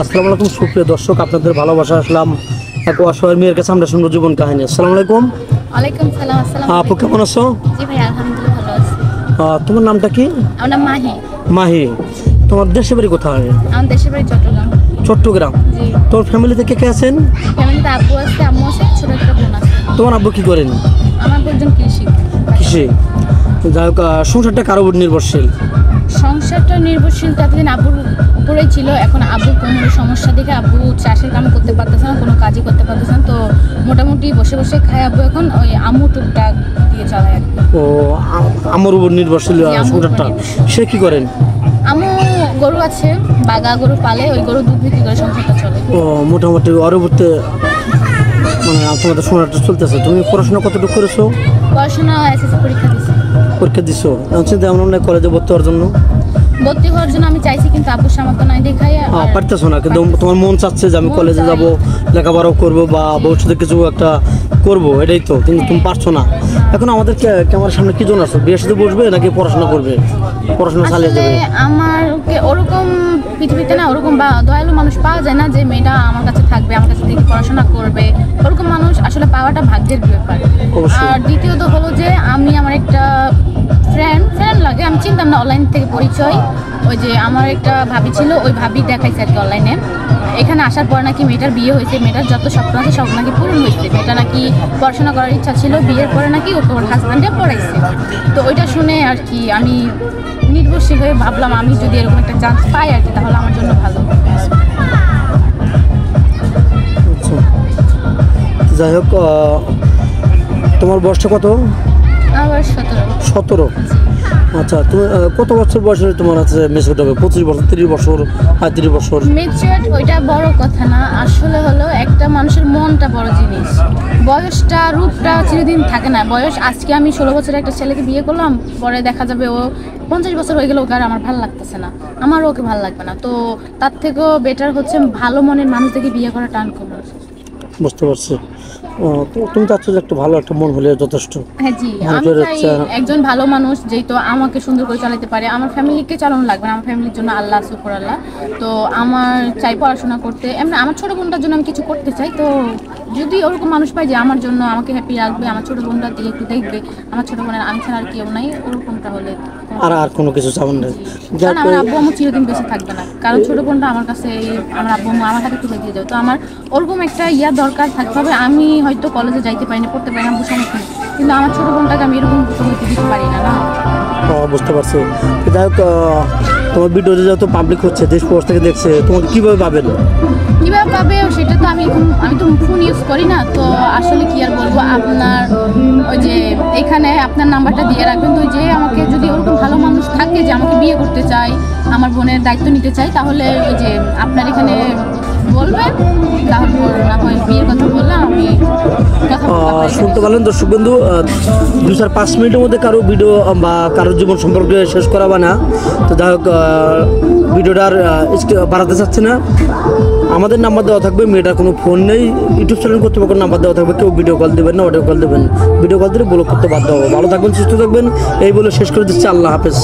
আসসালামু আলাইকুম সুপ্রিয় দর্শক, আপনাদের ভালোবাসা আসলাম এক অসহায় মেয়ের কাছে আমরা শুনবো জীবন কাহিনী। আসসালামু আলাইকুম। ওয়ালাইকুম সালাম। আসসালামু আপু কেমন আছো? জি ভাই, আলহামদুলিল্লাহ ভালো আছি। তোমার নামটা কি? আমার নাম মাহি। মাহি। তোমার দেশের বাড়ি কোথায়? আমার দেশের বাড়ি চট্টগ্রাম। চট্টগ্রাম। জি। তোমার ফ্যামিলিতে কে কে আছেন? ফ্যামিলিতে আব্বু আছে, আম্মু আছে, ছোট একটা বোন আছে। তোমার আব্বু কি করেন? আমার আব্বু একজন কৃষি। কৃষি। যাই হোক, সংসারটা কারো উপর নির্ভরশীল? সংসারটা নির্ভরশীল ততদিন আব্বুর উপরেই ছিল। এখন আব্বুর কোমরের সমস্যা দেখে আব্বু চাষের কাম করতে পারতেছে না, কোনো কাজই করতে পারতেছে না। তো মোটামুটি বসে বসে খায় আব্বু। এখন ওই আম্মু টুকটাক দিয়ে চালায় আর কি। ও, আমার উপর নির্ভরশীল সংসারটা। সে কি করেন? আম্মু গরু আছে, বাগা গরু পালে, ওই গরু দুধ বিক্রি করে সংসারটা চলে। ও, মোটামুটি ওর উপরতে মানে তোমাদের সংসারটা চলতেছে। তুমি পড়াশোনা কতটুকু করেছো? পড়াশোনা এসএসসি পরীক্ষা দিছি। পরীক্ষা দিছো? চিন্তা ভাবনা নাই কলেজে ভর্তি হওয়ার জন্য? ভর্তি হওয়ার জন্য আমি চাইছি, কিন্তু আব্বুর সামর্থ্য নাই দেখাই পারতেছো না, কিন্তু তোমার মন চাচ্ছে যে আমি কলেজে যাব, লেখাপড়াও করবো বা ভবিষ্যতে কিছু একটা করব, এটাই তো। কিন্তু তুমি পারছো না। এখন আমাদের ক্যামেরার সামনে কি জন আছো? বিয়ের সাথে বসবে নাকি পড়াশোনা করবে? পড়াশোনা চালিয়ে যাবে? আমার ওরকম পৃথিবীতে না ওরকম বা দয়ালু মানুষ পাওয়া যায় না যে মেয়েটা আমার কাছে থাকবে, আমার কাছে থেকে পড়াশোনা করবে। ওরকম মানুষ আসলে পাওয়াটা ভাগ্যের ব্যাপার। আর দ্বিতীয়ত হলো যে আমি আমার একটা ফ্রেন্ড লাগে, আমি চিনতাম না, অনলাইন থেকে পরিচয়। ওই যে আমার একটা ভাবি ছিল, ওই ভাবি দেখাইছে আর কি অনলাইনে। এখানে আসার পর নাকি মেয়েটার বিয়ে হয়েছে, মেয়েটার যত স্বপ্ন আছে সব নাকি পূরণ হয়েছে। মেয়েটা নাকি পড়াশোনা করার ইচ্ছা ছিল, বিয়ের পরে নাকি ওকে ওর হাজব্যান্ডে পড়াইছে। তো ওইটা শুনে আর কি আমি নির্ভরশীল হয়ে ভাবলাম আমি যদি এরকম একটা চান্স পাই আর কি, তাহলে আমার জন্য ভালো। যাই হোক, তোমার বয়সটা কত? আমার 17। আচ্ছা, তুমি কত বছর বয়সে তোমার আছে মেচুরিটি হবে? 25 বছর, 30 বছর, 35 বছর? মেচুরিট ওইটা বড় কথা না, আসলে হলো একটা মানুষের মনটা বড় জিনিস। বয়সটা রূপটা চিরদিন থাকে না। বয়স আজকে আমি 16 বছরের একটা ছেলেকে বিয়ে করলাম, পরে দেখা যাবে ও 50 বছর হয়ে গেলে ওকে আর আমার ভালো লাগতেছে না, আমারও ওকে ভালো লাগবে না। তো তার থেকেও বেটার হচ্ছে ভালো মনের মানুষ থেকে বিয়ে করা টান কম। বুঝতে পারছি। তুমি চাচ্ছ যে একটা ভালো একটা মন হলে যথেষ্ট? হ্যাঁ জি, আমি চাই একজন ভালো মানুষ যেহেতু আমাকে সুন্দর করে চালাতে পারে। আমার ফ্যামিলিকে চালানো লাগবে না, আমার ফ্যামিলির জন্য আল্লাহ শুকর আল্লাহ। তো আমার চাই পড়াশোনা করতে, এমনি আমার ছোটো বোনটার জন্য আমি কিছু করতে চাই। তো যদি ওরকম মানুষ পাই যে আমার জন্য আমাকে হ্যাপি রাখবে, আমার ছোটো বোনটা দিয়ে একটু দেখবে, আমার ছোটো বোনের আমি ছাড়া আর কেউ নাই, ওরকমটা হলে আর কোনো কিছু চাবেন না? কারণ আমার আব্বু আম্মু চিরদিন বেঁচে থাকবে না, কারণ ছোটো বোনটা আমার কাছে, আমার আব্বু আম্মু আমার হাতে তুলে দিয়ে যাবে। তো আমার ওরকম একটা দরকার থাকতে হবে। আমি হয়তো কলেজে যাইতে পারি না, পড়তে পারি না, আব্বুর সমস্যা নেই, কিন্তু আমার ছোটো বোনটাকে আমি এরকম দিতে পারি না। বুঝতে পারছি। যাই হোক, তোমার ভিডিওতে যত পাবলিক হচ্ছে, দেশ প্রবাস থেকে দেখছে, তোমাকে কীভাবে পাবেন? কীভাবে পাবে সেটা তো আমি তো ফোন ইউজ করি না, তো আসলে কি আর বলবো। আপনার ওই যে এখানে আপনার নাম্বারটা দিয়ে রাখবেন, তো যে আমাকে যদি ওরকম ভালো মানুষ থাকে যে আমাকে বিয়ে করতে চায়, আমার বোনের দায়িত্ব নিতে চাই, তাহলে ওই যে আপনার এখানে বলবেন, তাহলে না হয় বিয়ের কথা বললাম আমি শুনতে পারলেন দর্শক বন্ধু। 2-5 মিনিটের মধ্যে কারো ভিডিও বা কারোর জীবন সম্পর্কে শেষ করাবা না। তো যাই হোক, ভিডিওটা আর বাড়াতে চাচ্ছি না। আমাদের নাম্বার দেওয়া থাকবে, মেয়েটার কোনো ফোন নেই, ইউটিউব চ্যানেল কর্তৃপক্ষের নাম্বার দেওয়া থাকবে। কেউ ভিডিও কল দেবেন না, অডিও কল দেবেন। ভিডিও কল দিলে ব্লক করতে বাধ্য হবে। ভালো থাকবেন, সুস্থ থাকবেন, এই বলে শেষ করে দিচ্ছি। আল্লাহ হাফেজ।